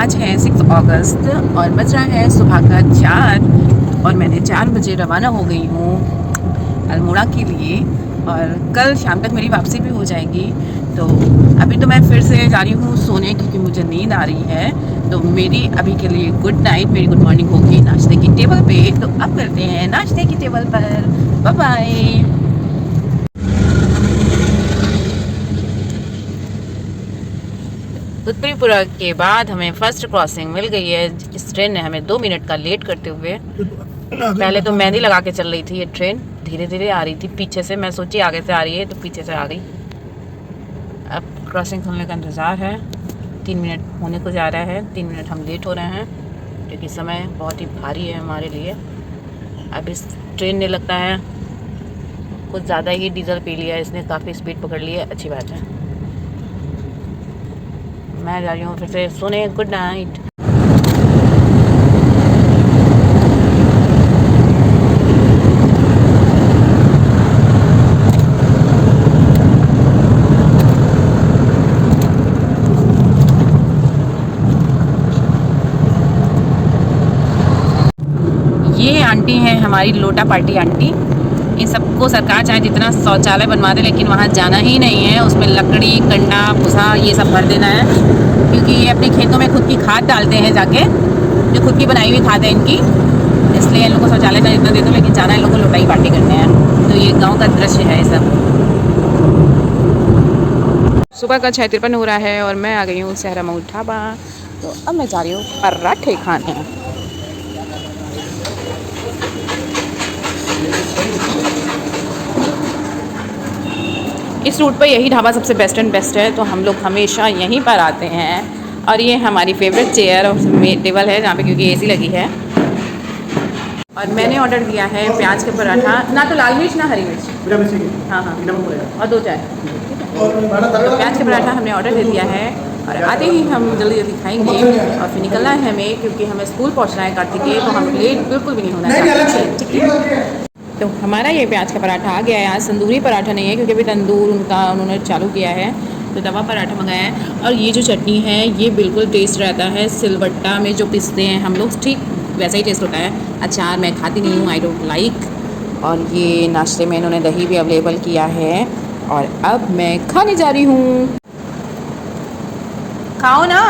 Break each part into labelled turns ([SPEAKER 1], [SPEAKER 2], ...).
[SPEAKER 1] आज है 6 अगस्त और बज रहा है सुबह का 4 और मैंने 4 बजे रवाना हो गई हूँ अल्मोड़ा के लिए और कल शाम तक मेरी वापसी भी हो जाएगी। तो अभी तो मैं फिर से जा रही हूँ सोने क्योंकि मुझे नींद आ रही है। तो मेरी अभी के लिए गुड नाइट, मेरी गुड मॉर्निंग होगी नाश्ते की टेबल पे। तो अब मिलते हैं नाश्ते की टेबल पर। Bye bye. उत्तरीपुरा के बाद हमें फर्स्ट क्रॉसिंग मिल गई है। इस ट्रेन ने हमें 2 मिनट का लेट करते हुए, पहले तो मेहंदी लगा के चल रही थी ये ट्रेन, धीरे धीरे आ रही थी पीछे से। मैं सोची आगे से आ रही है तो पीछे से आ गई। अब क्रॉसिंग खुलने का इंतज़ार है। 3 मिनट होने को जा रहा है, 3 मिनट हम लेट हो रहे हैं क्योंकि समय बहुत ही भारी है हमारे लिए। अब इस ट्रेन ने लगता है कुछ ज़्यादा ही डीजल पी लिया है, इसने काफ़ी स्पीड पकड़ ली है। अच्छी बात है। मैं जा रही हूँ फिर से सोने। Good night. ये आंटी हैं हमारी लोटा पार्टी आंटी। इन सबको सरकार चाहे जितना शौचालय बनवा दे लेकिन वहाँ जाना ही नहीं है। उसमें लकड़ी, कंडा, भूसा ये सब भर देना है क्योंकि ये अपने खेतों में खुद की खाद डालते हैं जाके, जो खुद की बनाई हुई खाद है इनकी। इसलिए इन लोगों को शौचालय चाहे जितना दे दो लेकिन जाना इन लोगों को लोटा ही पार्टी करने हैं। तो ये गाँव का दृश्य है ये सब। सुबह का 6:53 हो रहा है और मैं आ गई हूँ सहरा मऊ ढाबा। तो अब मैं जा रही हूँ पराठे खाने। इस रूट पर यही ढाबा सबसे बेस्ट एंड बेस्ट है तो हम लोग हमेशा यहीं पर आते हैं। और ये हमारी फेवरेट चेयर और टेबल है जहाँ पे क्योंकि एसी लगी है। और मैंने ऑर्डर दिया है प्याज के पराठा, ना तो लाल मिर्च ना हरी मिर्च। हाँ हाँ, और 2 चाय। तो प्याज के पराठा हमने ऑर्डर दे दिया है और आते ही हम जल्दी जल्दी खाएंगे और फिर निकलना है हमें क्योंकि हमें स्कूल पहुँचना है कार्तिकेय। तो हम लेट बिल्कुल भी नहीं होना चाहते। ठीक है। तो हमारा ये प्याज का पराठा आ गया है। आज तंदूरी पराठा नहीं है क्योंकि अभी तंदूर उन्होंने चालू किया है, तो तवा पराठा मंगाया है। और ये जो चटनी है ये बिल्कुल टेस्ट रहता है सिलबट्टा में जो पिसते हैं हम लोग, ठीक वैसा ही टेस्ट होता है। अचार मैं खाती नहीं हूँ, आई डोंट लाइक। और ये नाश्ते में इन्होंने दही भी अवेलेबल किया है और अब मैं खाने जा रही हूँ। खाओ ना।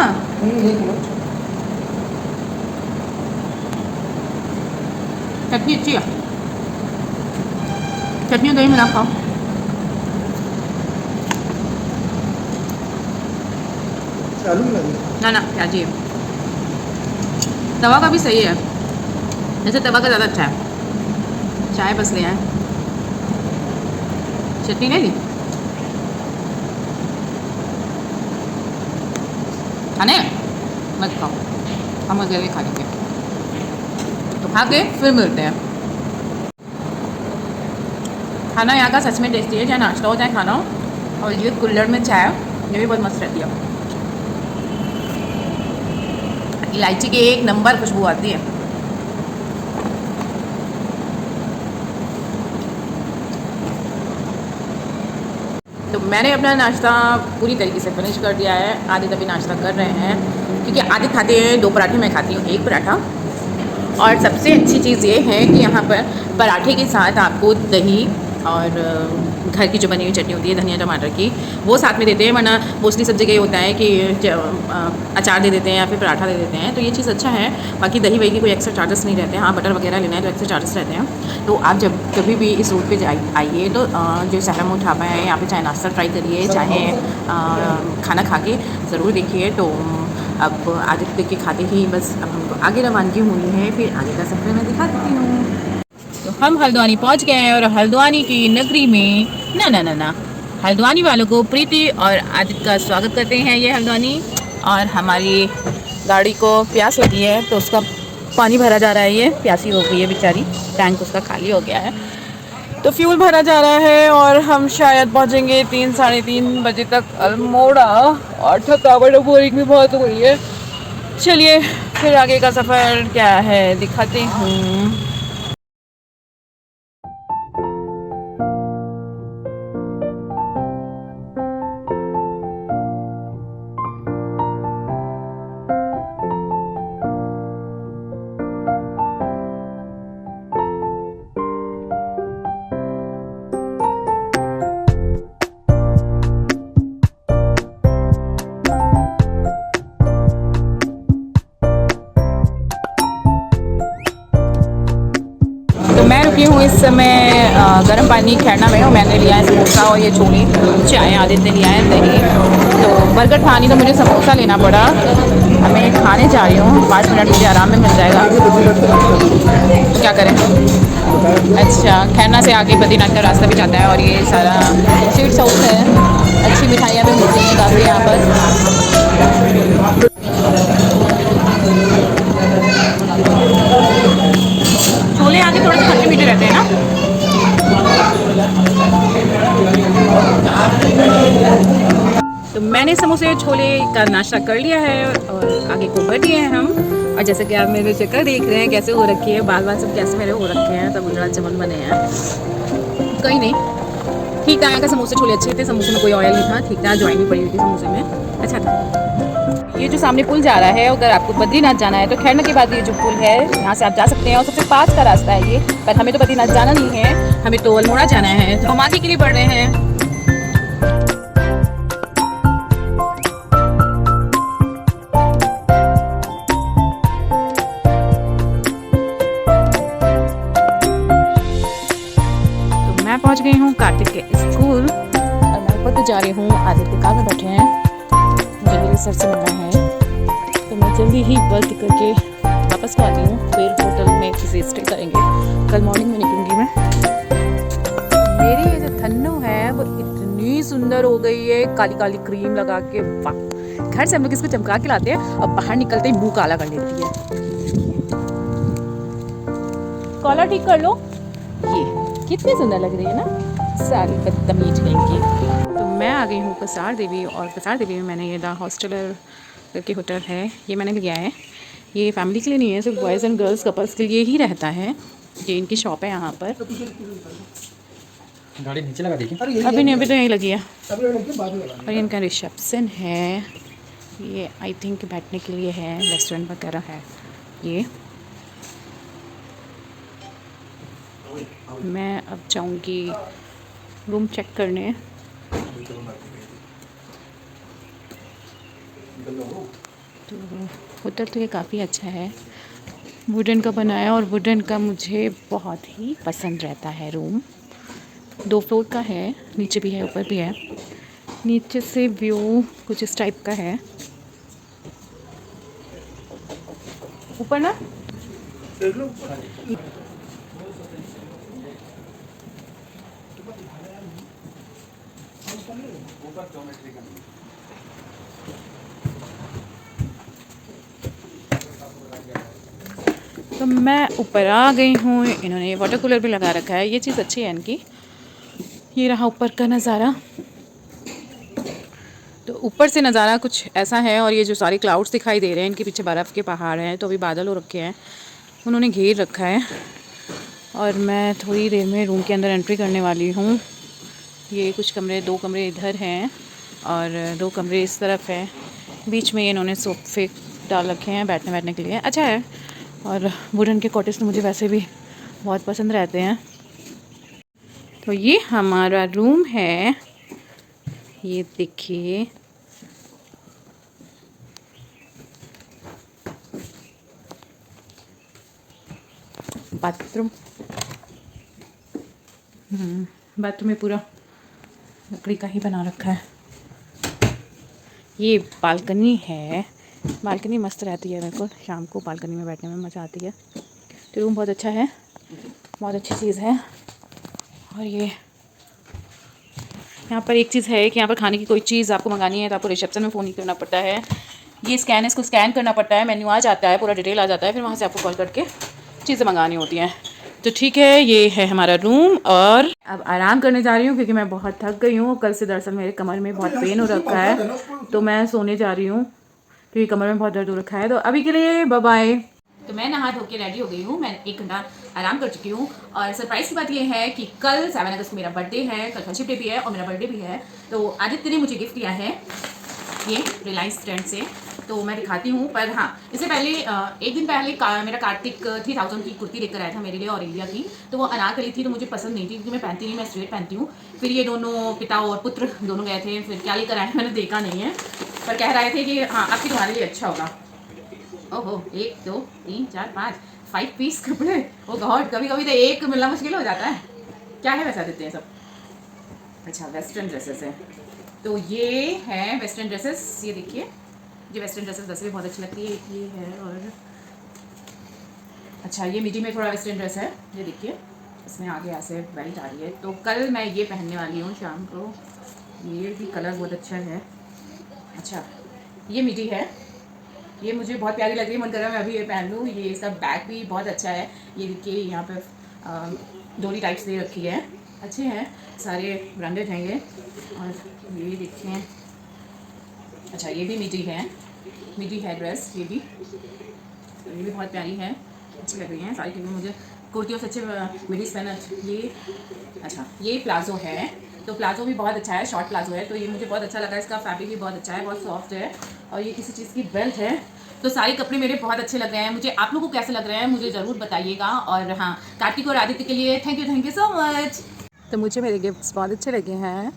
[SPEAKER 1] चटनी अच्छी है, चटनी दही मिला खाओ। ना ना प्याजी है। तवा का भी सही है, जैसे तवा का ज़्यादा अच्छा है। चाय बस ले आए, चटनी नहीं ली खाने मत खाओ, हम अकेले खा लेंगे। तो खा के फिर मिलते हैं। खाना यहाँ का सच में टेस्टी है, चाहे नाश्ता हो चाहे खाना हो। और ये कुल्हड़ में चाय ये भी बहुत मस्त रहती है। इलायची की एक नंबर खुशबू आती है। तो मैंने अपना नाश्ता पूरी तरीके से फिनिश कर दिया है। आधे तभी नाश्ता कर रहे हैं क्योंकि आधे खाते हैं 2 पराठे, मैं खाती हूँ 1 पराठा। और सबसे अच्छी चीज़ ये है कि यहाँ पर पराठे के साथ आपको दही और घर की जो बनी हुई चटनी होती है धनिया टमाटर की वो साथ में देते हैं। वरना मोस्टली सब जगह ये होता है कि अचार दे देते हैं या फिर पराठा दे देते हैं। तो ये चीज़ अच्छा है। बाकी दही वही की कोई एक्स्ट्रा चार्जेस नहीं रहते हैं। हाँ, बटर वगैरह लेना है तो एक्स्ट्रा चार्जेस रहते हैं। तो आप जब कभी भी इस रूट पे आइए तो जो सहरा मऊ ढाबा है यहाँ पे चाहे नाश्ता ट्राई करिए चाहे खाना खा के ज़रूर देखिए। तो अब आगे देख के खाते ही बस अब हमको आगे रवानगी हुई है, फिर आगे का सफ़र मैं दिखा देती हूँ। तो हम हल्द्वानी पहुँच गए हैं और हल्द्वानी की नगरी में ना हल्द्वानी वालों को प्रीति और आदित्य का स्वागत करते हैं ये हल्द्वानी। और हमारी गाड़ी को प्यास लगी है तो उसका पानी भरा जा रहा है। ये प्यासी हो गई है बेचारी, टैंक उसका खाली हो गया है तो फ्यूल भरा जा रहा है। और हम शायद पहुंचेंगे 3 साढ़े 3 बजे तक अल्मोड़ा। और थकावट और बोरिंग भी बहुत हो गई है। चलिए फिर आगे का सफ़र क्या है दिखाती हूँ। समय गर्म पानी खैरना में और मैंने लिया है समोसा और ये छोले, चाय आदित्य ने लिया है दही। तो बर्गर खानी तो मुझे समोसा लेना पड़ा। अब मैं खाने जा रही हूँ, 5 मिनट मुझे आराम में मिल जाएगा, तो क्या करें। अच्छा, खैरना से आगे बद्रीनाथ का रास्ता भी जाता है और ये सारा स्ट्रीट साउथ है। अच्छी मिठाइयाँ भी मिलती हैं काफ़ी यहाँ पर। छोले आगे थोड़े से खट्टे मीठे रहते हैं ना। तो मैंने समोसे छोले का नाश्ता कर लिया है और आगे को बढ़ लिए हैं हम। और जैसे कि आप मेरे शक्ल देख रहे हैं कैसे हो रखी है, बाल बाल सब कैसे मेरे हो रखे हैं, सब उजड़ा चमन बने हैं। कहीं नहीं, ठीक था। यहाँ का समोसे छोले अच्छे थे, समोसे में कोई ऑयल नहीं था, ठीक था। ज्वाइन भी पड़ी हुई थी समोसे में, अच्छा था। ये जो सामने पुल जा रहा है, अगर आपको बद्रीनाथ जाना है तो खैरना के बाद ये जो पुल है यहाँ से आप जा सकते हैं और सबसे पास का रास्ता है ये। पर हमें तो बद्रीनाथ जाना नहीं है, हमें तो अल्मोड़ा जाना है, तो हम आगे के लिए बढ़ रहे हैं। मैं पहुंच गई हूँ कार्तिक के स्कूल और मैं ऊपर पे जा रही हूँ। आदित्य कार में बैठे हैं, मुझे मेरे सर से मिलना है, तो मैं जल्दी ही बस करके वापस को आती हूँ। फिर होटल में किसी स्टे करेंगे, कल मॉर्निंग में निकलूँगी मैं। मेरी ये जो थन्नू है वो इतनी सुंदर हो गई है, काली काली क्रीम लगा के। वाह, घर से हम लोग इसको चमका के लाते हैं और बाहर निकलते ही मुँह काला कर लेती है। कॉलर ठीक कर लो, ये कितनी सुंदर लग रही है ना, सारी बदतमीज की। तो मैं आ गई हूँ कसार देवी, और कसार देवी में मैंने ये द हॉस्टलर करके होटल है, ये मैंने लिया है। ये फैमिली के लिए नहीं है, सिर्फ बॉयज़ एंड गर्ल्स कपल्स के लिए ही रहता है। ये इनकी शॉप है यहाँ पर।
[SPEAKER 2] गाड़ी नीचे लगा देखिए।
[SPEAKER 1] अभी तो यहीं लगी है। और इनका रिसेप्शन है, ये आई थिंक बैठने के लिए है, रेस्टोरेंट वगैरह है ये। मैं अब जाऊंगी रूम चेक करने। तो होटल तो ये काफ़ी अच्छा है, वुडन का बनाया, और वुडन का मुझे बहुत ही पसंद रहता है रूम। 2 फ्लोर का है, नीचे भी है ऊपर भी है। नीचे से व्यू कुछ इस टाइप का है। ऊपर ना तो मैं ऊपर आ गई हूँ। इन्होंने वाटर कूलर भी लगा रखा है, ये चीज़ अच्छी है इनकी। ये रहा ऊपर का नज़ारा। तो ऊपर से नज़ारा कुछ ऐसा है, और ये जो सारे क्लाउड्स दिखाई दे रहे हैं, इनके पीछे बर्फ़ के पहाड़ हैं, तो अभी बादल हो रखे हैं, उन्होंने घेर रखा है। और मैं थोड़ी देर में रूम के अंदर एंट्री करने वाली हूँ। ये कुछ कमरे, 2 कमरे इधर हैं और 2 कमरे इस तरफ हैं। बीच में इन्होंने सोफे डाल रखे हैं बैठने के लिए, अच्छा है। और वुडन के कॉटेज तो मुझे वैसे भी बहुत पसंद रहते हैं। तो ये हमारा रूम है, ये देखिए। बाथरूम बाथरूम में पूरा लकड़ी का ही बना रखा है। ये बालकनी है, बालकनी मस्त रहती है, मेरे को शाम को बालकनी में बैठने में मज़ा आती है। तो रूम बहुत अच्छा है, बहुत अच्छी चीज़ है। और ये यहाँ पर एक चीज़ है कि यहाँ पर खाने की कोई चीज़ आपको मंगानी है तो आपको रिसेप्शन में फ़ोन नहीं करना पड़ता है। ये स्कैन है, इसको स्कैन करना पड़ता है, मेन्यू आ जाता है, पूरा डिटेल आ जाता है, फिर वहाँ से आपको कॉल करके चीज़ें मंगानी होती हैं। तो ठीक है, ये है हमारा रूम। और अब आराम करने जा रही हूँ क्योंकि मैं बहुत थक गई हूँ। कल से दरअसल मेरे कमर में बहुत पेन हो रखा है, तो मैं सोने जा रही हूँ क्योंकि कमर में बहुत दर्द हो रखा है। तो अभी के लिए बाय बाय। तो मैं नहा धो के रेडी हो गई हूँ, मैं 1 घंटा आराम कर चुकी हूँ। और सरप्राइज़ की बात ये है कि कल 7 अगस्त को मेरा बर्थडे है, कल फ्रेंडशिप डे भी है और मेरा बर्थडे भी है। तो आदित्य ने मुझे गिफ्ट दिया है ये रिलायंस ट्रेंड से, तो मैं दिखाती हूँ। पर हाँ, इससे पहले 1 दिन पहले मेरा कार्तिक 3000 की कुर्ती लेकर आया था मेरे लिए और इंडिया की। तो वो अनारकली थी, तो मुझे पसंद नहीं थी क्योंकि मैं पहनती नहीं, मैं स्ट्रेट पहनती हूँ। फिर ये दोनों पिता और पुत्र दोनों गए थे, फिर क्या लेकर आए मैंने देखा नहीं है, पर कह रहे थे कि हाँ आपकी तुम्हारे लिए अच्छा होगा। ओहो, 1 2 3 4 5 5 पीस कपड़े, वो गॉड, कभी कभी तो एक मिलना मुश्किल हो जाता है। क्या है वैसा देते हैं सब। अच्छा, वेस्टर्न ड्रेसेस हैं। तो ये है वेस्टर्न ड्रेसेस, ये देखिए, ये वेस्टर्न ड्रेसेस वैसे भी बहुत अच्छी लगती है। एक ये है, और अच्छा ये मिडी में थोड़ा वेस्टर्न ड्रेस है, ये देखिए, इसमें आगे ऐसे बेल्ट आ रही है। तो कल मैं ये पहनने वाली हूँ शाम को। ये भी कलर बहुत अच्छा है। अच्छा, ये मिडी है, ये मुझे बहुत प्यारी लग रही है, मन कर रहा है मैं अभी ये पहन लूँ। ये इसका बैग भी बहुत अच्छा है, ये देखिए यहाँ पे डोरी टाइप्स दे रखी है, अच्छे हैं सारे, ब्रांडेड हैं ये। और ये देखिए, अच्छा ये भी मिडी है, मिडी है ड्रेस, ये भी बहुत प्यारी है, अच्छी लग रही है सारी चीज़ें मुझे। कुर्तियों से अच्छे मिडीज पहना। ये अच्छा, ये प्लाजो है, तो प्लाजो भी बहुत अच्छा है, शॉर्ट प्लाजो है, तो ये मुझे बहुत अच्छा लगा। इसका फैब्रिक भी बहुत अच्छा है, बहुत सॉफ्ट है, और ये किसी चीज़ की बेल्ट है। तो सारे कपड़े मेरे बहुत अच्छे लग रहे हैं मुझे। आप लोगों को कैसे लग रहे हैं मुझे ज़रूर बताइएगा। और हाँ, कार्तिक और आदित्य के लिए थैंक यू सो मच। तो मुझे मेरे गिफ्ट्स बहुत अच्छे लगे हैं।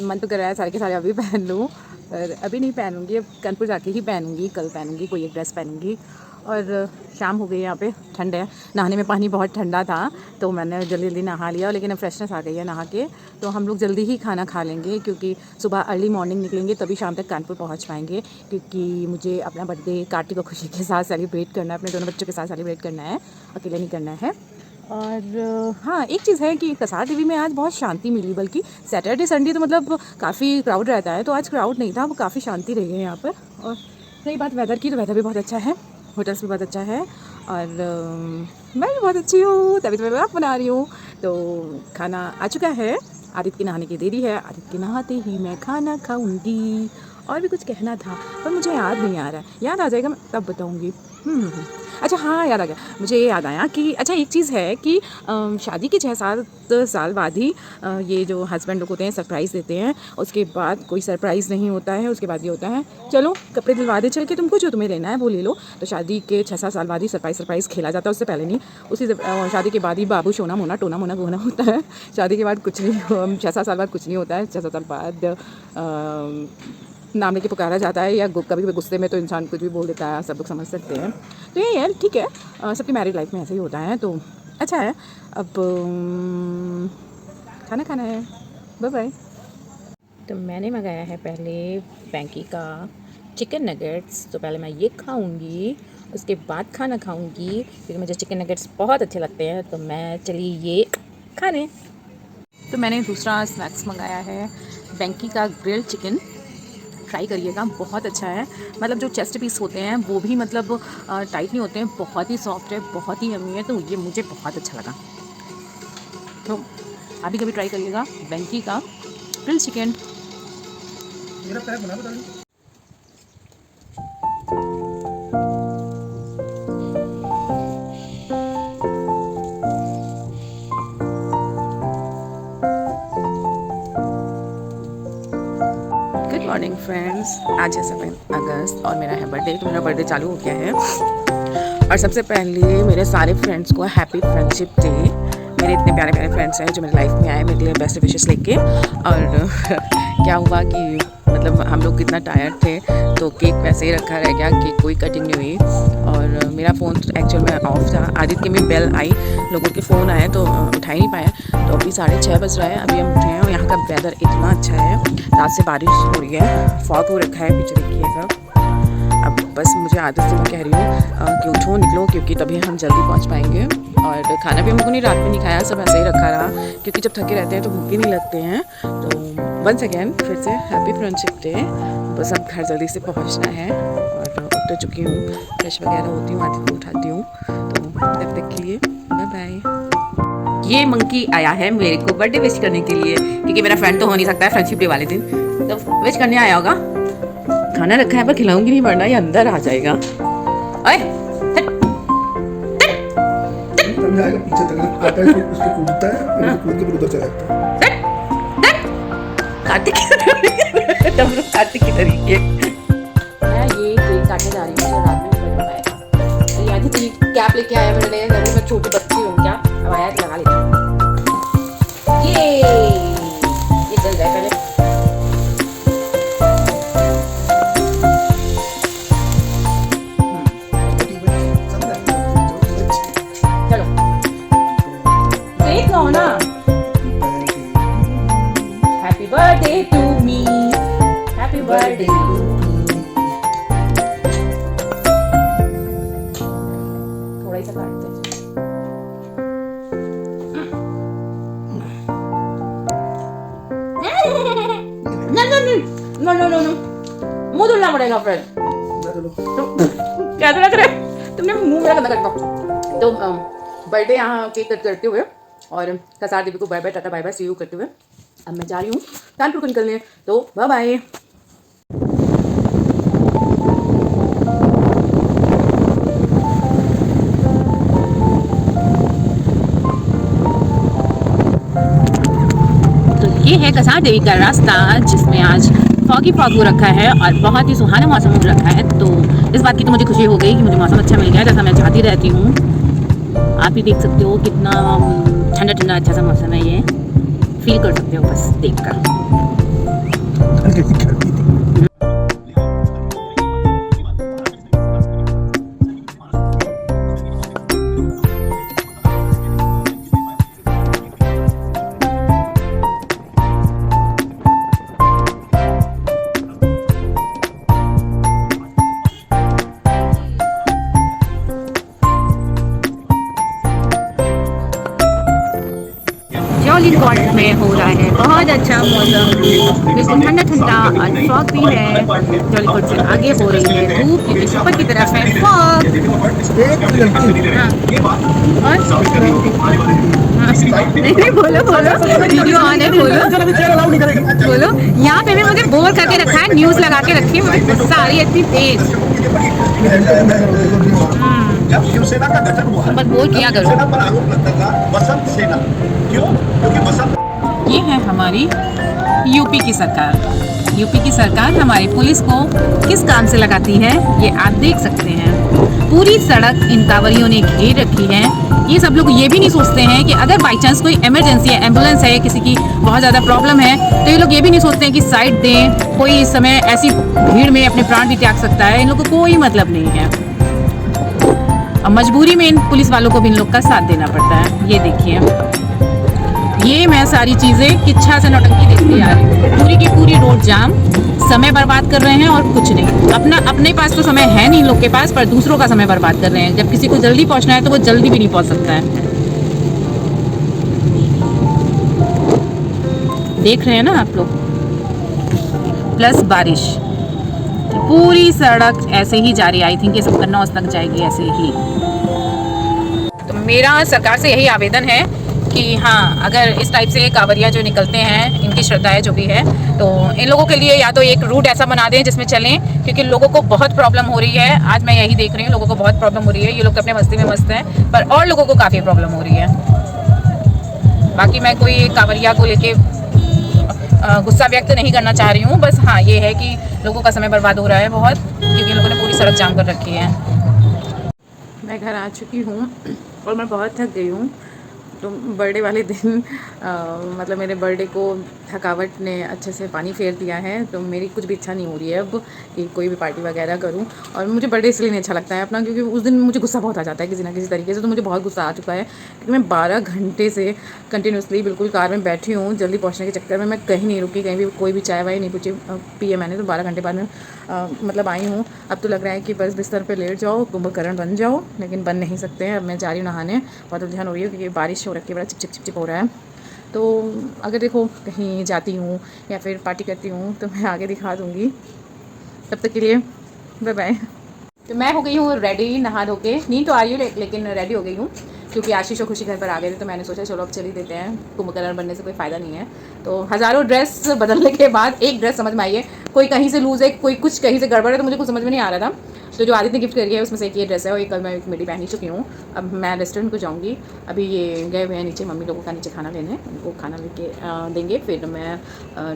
[SPEAKER 1] मन तो कर रहा है सारे के सारे अभी पहन लूँ, पर अभी नहीं पहनूँगी, अब कानपुर जाके ही पहनूँगी, कल पहनूँगी, कोई एक ड्रेस पहनूँगी। और शाम हो गई, यहाँ पे ठंड है, नहाने में पानी बहुत ठंडा था, तो मैंने जल्दी जल्दी नहा लिया, लेकिन अब फ्रेशनेस आ गई है नहा के। तो हम लोग जल्दी ही खाना खा लेंगे, क्योंकि सुबह अर्ली मॉर्निंग निकलेंगे, तभी शाम तक कानपुर पहुँच पाएंगे, क्योंकि मुझे अपना बर्थडे कार्तिक और खुशी के साथ सेलिब्रेट करना है, अपने दोनों बच्चों के साथ सेलिब्रेट करना है, अकेले नहीं करना है। और हाँ, एक चीज़ है कि कसार देवी में आज बहुत शांति मिली, बल्कि सैटरडे संडे तो मतलब काफ़ी क्राउड रहता है, तो आज क्राउड नहीं था, वो काफ़ी शांति रही है यहाँ पर। और रही बात वेदर की, तो वेदर भी बहुत अच्छा है, होटल्स भी बहुत अच्छा है, और मैं भी बहुत अच्छी हूँ, तभी तो मैं व्लॉग बना रही हूँ। तो खाना आ चुका है, आदित्य के नहाने की देरी है, आदित्य के नहाते ही मैं खाना खाऊंगी। और भी कुछ कहना था पर मुझे याद नहीं आ रहा है, याद आ जाएगा मैं तब बताऊंगी। अच्छा हाँ, याद आ गया, मुझे ये याद आया कि अच्छा एक चीज़ है कि शादी के 6-7 साल बाद ही ये जो हस्बैंड लोग होते हैं सरप्राइज़ देते हैं, उसके बाद कोई सरप्राइज़ नहीं होता है, उसके बाद ये होता है चलो कपड़े दिलवा दे चल के, तुमको जो तुम्हें लेना है वो ले लो। तो शादी के 6-7 साल बाद ही सरप्राइज़ खेला जाता है, उससे पहले नहीं। उसी शादी के बाद ही बाबू सोना मोना टोना मोना गोना होता है, शादी के बाद कुछ नहीं, 6-7 साल बाद कुछ नहीं होता है। 6-7 साल बाद नाम लेके पुकारा जाता है, या कभी कभी गुस्से में तो इंसान कुछ भी बोल देता है, सब लोग समझ सकते हैं। तो ये यार ठीक है, सबकी मैरिड लाइफ में ऐसे ही होता है, तो अच्छा है। अब खाना खाना है, बाय बाय। तो मैंने मंगाया है पहले बैंकी का चिकन नगेट्स, तो पहले मैं ये खाऊंगी, उसके बाद खाना खाऊंगी, क्योंकि मुझे चिकन नगेट्स बहुत अच्छे लगते हैं। तो मैं चली ये खाने। तो मैंने दूसरा स्नैक्स मंगाया है बैंकी का ग्रिल्ड चिकन, ट्राई करिएगा, बहुत अच्छा है। मतलब जो चेस्ट पीस होते हैं वो भी मतलब टाइट नहीं होते हैं, बहुत ही सॉफ्ट है, बहुत ही यम्मी है, तो ये मुझे बहुत अच्छा लगा। तो आप भी कभी ट्राई करिएगा बैंकी का ग्रिल चिकन। मेरा पैक बना बता दो। गुड मॉर्निंग फ्रेंड्स, आज है 7 अगस्त और मेरा है बर्थडे। तो मेरा बर्थडे चालू हो गया है, और सबसे पहले मेरे सारे फ्रेंड्स को हैप्पी फ्रेंडशिप डे। मेरे इतने प्यारे प्यारे फ्रेंड्स हैं जो मेरी लाइफ में आए मेरे लिए बेस्ट विशेस लेके। और क्या हुआ कि मतलब हम लोग कितना टायर्ड थे, तो केक वैसे ही रखा रह गया, केक कोई कटिंग नहीं हुई, और मेरा फ़ोन एक्चुअल में ऑफ था। आदित्य में बेल आई, लोगों के फ़ोन आए तो उठा ही नहीं पाया। तो अभी 6:30 बज रहा है, अभी हम उठे हैं, और यहाँ का वेदर इतना अच्छा है, रात से बारिश हो रही है, फॉग हो रखा है, पीछे देखिए सब। अब बस मुझे आदत से मैं कह रही हूँ कि उठो निकलो, क्योंकि तभी हम जल्दी पहुँच पाएंगे। और खाना भी हमको नहीं रात में नहीं खाया, सब ऐसे ही रखा रहा, क्योंकि जब थके रहते हैं तो भूखे नहीं लगते हैं। तो वंस अगेन फिर से हैप्पी फ्रेंडशिप डे। बस अब घर जल्दी से पहुँचना है, और उठ तो चुकी हूँ, फ्रेश वगैरह होती हूँ, आदित्य को उठाती हूँ। तो तब तक के लिए बाय बाय। ये मंकी आया है मेरे को बर्थडे विश करने के लिए, क्योंकि मेरा फ्रेंड तो हो नहीं सकता है फ्रेंडशिप डे वाले दिन, तो विश करने आया होगा। खाना रखा है पर खिलाऊंगी नहीं, वरना ये अंदर आ जाएगा। ओए
[SPEAKER 2] जाएगा पीछे तक आता है, उसको कूदता है, और कूद के फिर उधर चला जाता है।
[SPEAKER 1] कार्तिक की तरीके मैं ये केक काटने जा रही हूँ, जो रात में नहीं बन पाया। यानी कि कैप लेके आया मेरे लिए, मैं छोटी बच्ची हूँ क्या, अब आया लगा लेती हूँ। ये चल जाए पहले। जाएगा फिर।
[SPEAKER 2] ना चलो।
[SPEAKER 1] कैसे लग रहा है? तुमने मुंह मेरा गंदा कर दिया। तो बर्थडे यहाँ केक कट करते हुए और कसार देवी को bye bye tata bye bye see you करते हुए अब मैं जा रही हूँ कानपुर को निकलने। तो बाय बाय। ये है कसार देवी का रास्ता जिसमें आज फॉगी फॉग हो रखा है और बहुत ही सुहाना मौसम हो रखा है। तो इस बात की तो मुझे खुशी हो गई कि मुझे मौसम अच्छा मिल गया जैसा मैं चाहती रहती हूँ। आप ही देख सकते हो कितना ठंडा ठंडा अच्छा सा मौसम है, ये फील कर सकते हो बस देख कर। जॉली गॉर्डन में हो रहा है बहुत अच्छा मौसम, बिल्कुल ठंडा ठंडा और फॉग भी है। जॉली गॉर्डन से आगे हो रही है धूप क्योंकि ऊपर की तरफ है फॉग। नहीं बोलो बोलो, वीडियो ऑन है, बोलो बोलो। यहाँ पे भी मुझे बोर करके रखा है, न्यूज़ लगा के रखी है, मुझे गुस्सा आ रही है इतनी तेज।
[SPEAKER 3] जब शिवसेना का गठन हुआ
[SPEAKER 1] बस बोल किया करो।
[SPEAKER 3] शिवसेना पर आरोप लगता था बसंत सेना, क्यों? क्योंकि बसंत।
[SPEAKER 1] ये है हमारी यूपी की सरकार। यूपी की सरकार हमारी पुलिस को किस काम से लगाती है ये आप देख सकते हैं। पूरी सड़क इन कांवरियों ने घेर रखी है। ये सब लोग ये भी नहीं सोचते हैं कि अगर बाई चांस कोई इमरजेंसी है, एम्बुलेंस है, किसी की बहुत ज़्यादा प्रॉब्लम है, तो ये लोग ये भी नहीं सोचते हैं कि साइड दें। कोई इस समय ऐसी भीड़ में अपने प्राण भी त्याग सकता है, इन लोगों को कोई मतलब नहीं है। अब मजबूरी में इन पुलिस वालों को भी इन लोग का साथ देना पड़ता है। ये देखिए, ये मैं सारी चीज़ें किच्छा से नौटंकी देखती आ रही हूँ। पूरी की पूरी रोड जाम, समय बर्बाद कर रहे हैं और कुछ नहीं। अपने पास तो समय है नहीं लोग के पास, पर दूसरों का समय बर्बाद कर रहे हैं। जब किसी को जल्दी पहुँचना है तो वो जल्दी भी नहीं पहुँच सकता है। देख रहे हैं ना आप लोग। प्लस बारिश, पूरी सड़क ऐसे ही जा रही है। आई थिंक ये 70-90 तक जाएगी ऐसे ही। तो मेरा सरकार से यही आवेदन है कि हाँ, अगर इस टाइप से कांवरिया जो निकलते हैं, इनकी श्रद्धाएं जो भी है, तो इन लोगों के लिए या तो एक रूट ऐसा बना दें जिसमें चलें, क्योंकि लोगों को बहुत प्रॉब्लम हो रही है। आज मैं यही देख रही हूँ, लोगों को बहुत प्रॉब्लम हो रही है। ये लोग अपने मस्ती में मस्त हैं, पर और लोगों को काफ़ी प्रॉब्लम हो रही है। बाकी मैं कोई कांवरिया को लेके गुस्सा व्यक्त नहीं करना चाह रही हूँ, बस हाँ ये है कि लोगों का समय बर्बाद हो रहा है बहुत, क्योंकि लोगों ने पूरी सड़क जाम कर रखी है। मैं घर आ चुकी हूँ और मैं बहुत थक गई हूँ। तो बर्थडे वाले दिन मतलब मेरे बर्थडे को थकावट ने अच्छे से पानी फेर दिया है। तो मेरी कुछ भी इच्छा नहीं हो रही है अब कि कोई भी पार्टी वगैरह करूं। और मुझे बर्थडे इसलिए नहीं अच्छा लगता है अपना, क्योंकि उस दिन मुझे गुस्सा बहुत आ जाता है किसी ना किसी तरीके से। तो मुझे बहुत गुस्सा आ चुका है क्योंकि मैं 12 घंटे से कंटिन्यूसली बिल्कुल कार में बैठी हूँ। जल्दी पहुँचने के चक्कर में मैं कहीं नहीं रुकी, कहीं भी कोई भी चाय वाय नहीं पी है मैंने। तो 12 घंटे बाद में मतलब आई हूँ। अब तो लग रहा है कि बस बिस्तर पे लेट जाओ, कुंभकर्ण बन जाओ, लेकिन बन नहीं सकते हैं। अब मैं जा रही हूँ नहाने, बहुत उलझन हो रही है क्योंकि बारिश हो रखी है, बड़ा चिप चिप हो रहा है। तो अगर देखो कहीं जाती हूँ या फिर पार्टी करती हूँ तो मैं आगे दिखा दूँगी। तब तक के लिए बाय बाय। तो मैं हो गई हूँ रेडी, नहा धो के। नींद तो आ रही है लेकिन रेडी हो गई हूँ क्योंकि आशीष और खुशी घर पर आ गए थे। तो मैंने सोचा चलो अब चल ही देते हैं, कुंभकर्ण बनने से कोई फ़ायदा नहीं है। तो हज़ारों ड्रेस बदलने के बाद एक ड्रेस समझ में आई है। कोई कहीं से लूज़ है, कोई कुछ कहीं से गड़बड़ है, तो मुझे कुछ समझ में नहीं आ रहा था। तो जो आदित्य ने गिफ्ट करी है उसमें से एक ये ड्रेस है और एक कल मैं एक मिडी पहन ही चुकी हूँ। अब मैं रेस्टोरेंट को जाऊँगी। अभी ये गए हुए हैं नीचे मम्मी लोगों का नीचे खाना लेने, उनको खाना लेके देंगे, फिर मैं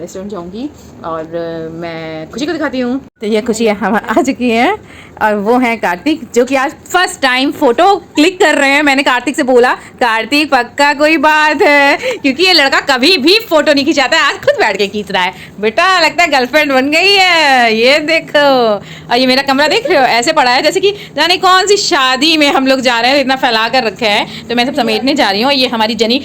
[SPEAKER 1] रेस्टोरेंट जाऊँगी और मैं खुशी को दिखाती हूँ। तो ये खुशी हम आ चुकी हैं और वो हैं कार्तिक, जो कि आज फर्स्ट टाइम फ़ोटो क्लिक कर रहे हैं। मैंने कार्तिक से बोला कार्तिक पक्का कोई बात है, क्योंकि ये लड़का कभी भी फ़ोटो नहीं खिंचाता है, आज खुद बैठ के खींच रहा है। बेटा लगता है गर्लफ्रेंड बन गई है, ये देखो। और ये मेरा कमरा देख रहे हो, ऐसे पड़ा है जैसे कि जाने कौन सी शादी में हम लोग जा रहे हैं, इतना फैला कर रखा है। तो मैं सब समेटने जा रही हूँ। ये हमारी जेनी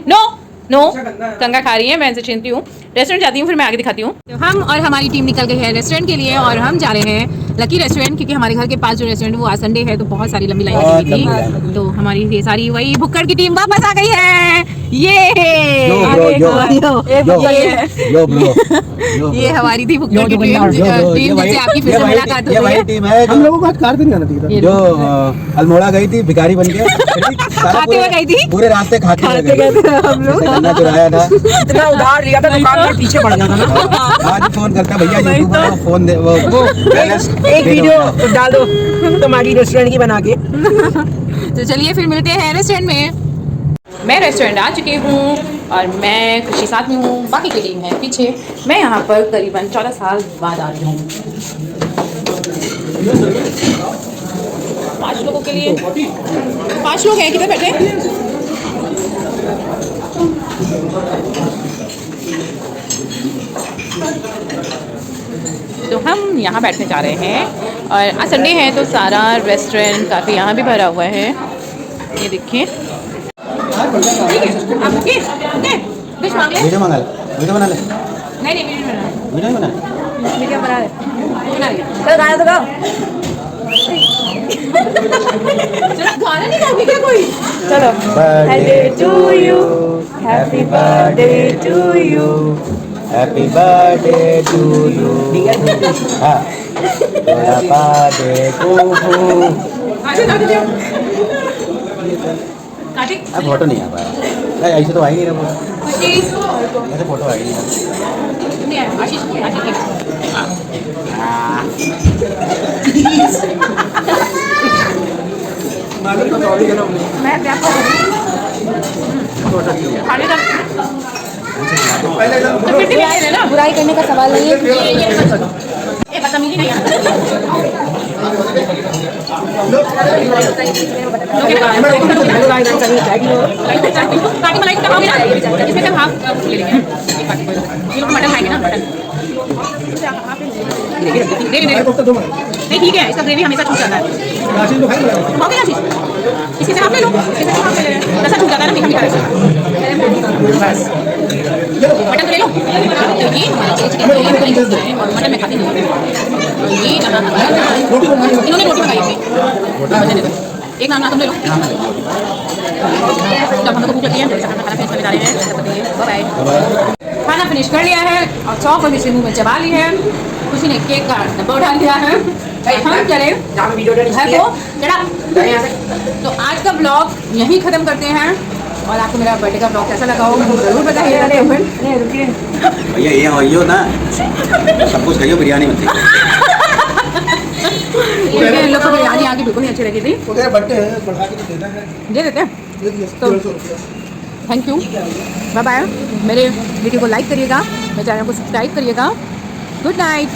[SPEAKER 1] नो कंगा खा रही है, मैं इनसे छीनती हूँ। रेस्टोरेंट जाती हूँ, फिर मैं आगे दिखाती हूँ। तो हम और हमारी टीम निकल गई है रेस्टोरेंट के लिए और हम जा रहे हैं लकी रेस्टोरेंट, क्योंकि हमारे घर के पास जो रेस्टोरेंट वो आज संडे है तो बहुत सारी लंबी लाइन
[SPEAKER 4] बहुत
[SPEAKER 1] लगी
[SPEAKER 4] लंबी
[SPEAKER 1] थी।
[SPEAKER 4] लाइन।
[SPEAKER 1] तो हमारी ये सारी वही भुक्कड़ की टीम वापस आ गई है। ये
[SPEAKER 4] यो ब्रो, यो, यो ब्रो, यो
[SPEAKER 1] ये
[SPEAKER 4] ब्रो।
[SPEAKER 1] हमारी थी भुक्कड़ की टीम
[SPEAKER 4] यो ब्रो, ये
[SPEAKER 1] टीम
[SPEAKER 4] वही-
[SPEAKER 1] जिससे आपकी फिर
[SPEAKER 4] ये
[SPEAKER 1] से
[SPEAKER 4] वही-
[SPEAKER 1] मुलाकात
[SPEAKER 4] ये
[SPEAKER 1] हो
[SPEAKER 4] वही
[SPEAKER 1] गई है।
[SPEAKER 4] टीम है
[SPEAKER 2] हम लोगों को आज कार पे नहीं आना चाहिए था।
[SPEAKER 4] जो अल्मोड़ा गई थी भिखारी बन के
[SPEAKER 1] खाते हुए गई थी।
[SPEAKER 4] पूरे रास्ते खाते हुए गई
[SPEAKER 1] थे हम लोग।
[SPEAKER 4] जैसे गन्ना चुराया था।
[SPEAKER 5] इतना उधार लिया था दुकान में पीछे पड़ जाता ना।
[SPEAKER 4] आज फोन करता भैया यूट्यूब पर फोन दे वो बैलेंस
[SPEAKER 5] एक वीडियो डाल दो तुम्हारी रेस्टोरेंट की बना के।
[SPEAKER 1] तो चलिए फिर मिलते हैं रेस्टोरेंट में। मैं रेस्टोरेंट आ चुकी हूँ और मैं खुशी साथ में हूँ, बाकी की टीम है पीछे। मैं यहाँ पर करीबन 14 साल बाद आ रही हूँ। 5 लोगों के लिए 5 लोग हैं, किधर बैठे? तो हम यहाँ बैठने जा रहे हैं और आज संडे है तो सारा रेस्टोरेंट काफ़ी यहाँ भी भरा हुआ है। ये देखिए। आप ओके ओके कुछ मांग ले?
[SPEAKER 4] वीडियो मंगा ले, वीडियो बना ले,
[SPEAKER 1] नहीं नहीं वीडियो बना
[SPEAKER 4] वीडियो नहीं बना।
[SPEAKER 1] वीडियो बना ले चलो गाना तो गाओ। चलो गाना नहीं गाओगे क्या कोई? चलो
[SPEAKER 4] birthday
[SPEAKER 1] to you,
[SPEAKER 4] happy birthday to you, happy birthday to you. हाँ, तेरा बर्थडे टू।
[SPEAKER 1] काटे
[SPEAKER 4] अब फोटो नहीं आ पाया, नहीं ऐसे तो आ ही नहीं रहा फोटो,
[SPEAKER 1] खुशी
[SPEAKER 4] ऐसे फोटो आ ही नहीं रहा।
[SPEAKER 1] नहीं आया, आशीष मैं क्या खाने का पिट्टी भी है ना,
[SPEAKER 6] बुराई करने का सवाल नहीं है।
[SPEAKER 1] ये मत करो, ये बदतमीजी नहीं है। काटी मलाई का खाओगे ना, इसमें से हाफ ले लेंगे। ये लोग मटन खाएंगे ना, मटन ग्रेवी नहीं ठीक है, इसका ग्रेवी हमेशा छूट जाता है।
[SPEAKER 2] आशीष तो खाएंगे
[SPEAKER 1] खाओगे ना आशीष? इसके से हाफ ले लो, इसके से हाफ ले लेना, रसा छूट जाता है ना मीठा मीठा। मटन तो ले लो, क्योंकि हमारा चिकन और मटन में खाते नहीं। ये इन्होंने रोटी मंगाई थी, एक नाम तुम ले लो। जब हम लोग को भूख लगी है खाना फिनिश करने जा रहे हैं। Bye bye. खाना फिनिश कर लिया है और चौक और मुंह में चबा ली है। खुशी ने केक का डब्बा उठा लिया है। हम चले घर को चढ़ा। तो आज का ब्लॉग यहीं ख़त्म करते हैं और आपको मेरा बर्थडे का ब्लॉग कैसा लगा होगा ज़रूर बताइएगा।
[SPEAKER 4] भैया ये हो ना, सब कुछ खाइयो, बिरयानी मत खाइयो।
[SPEAKER 1] क्योंकि इन लोग को बिरयानी आगे बिल्कुल नहीं अच्छी लगी थी।
[SPEAKER 2] वो कह रहे बर्थडे है, बढ़ा के तो देना है।
[SPEAKER 1] दे देते हैं।
[SPEAKER 2] तो
[SPEAKER 1] थैंक यू, बाय बाय। मेरे वीडियो को लाइक करिएगा, मेरे चैनल को सब्सक्राइब करिएगा। Good night.